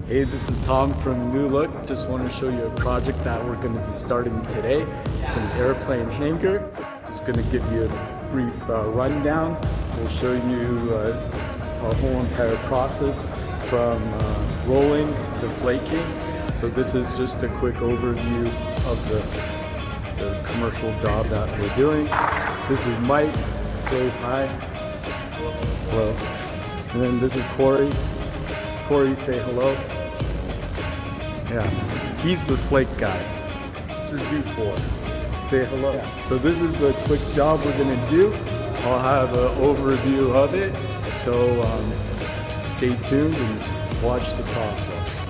Hey, this is Tom from New Look. Just want to show you a project that we're going to be starting today. It's an airplane hangar. Just going to give you a brief rundown. We'll show you a whole entire process from rolling to flaking. So this is just a quick overview of the commercial job that we're doing. This is Mike. Say hi. Hello. And then this is Corey. Corey, say hello. Yeah, he's the flake guy. This is before. Say hello. Yeah. So this is the quick job we're gonna do. I'll have an overview of it. So stay tuned and watch the process.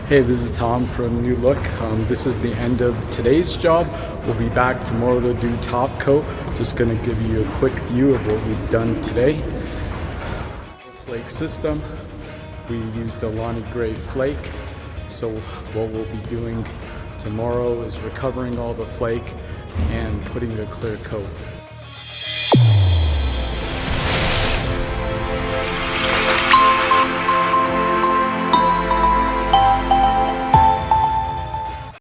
Hey, this is Tom from New Look. This is the end of today's job. We'll be back tomorrow to do top coat. Just gonna give you a quick view of what we've done today. Flake system. We used a Lonnie Gray flake. So what we'll be doing tomorrow is recovering all the flake and putting a clear coat.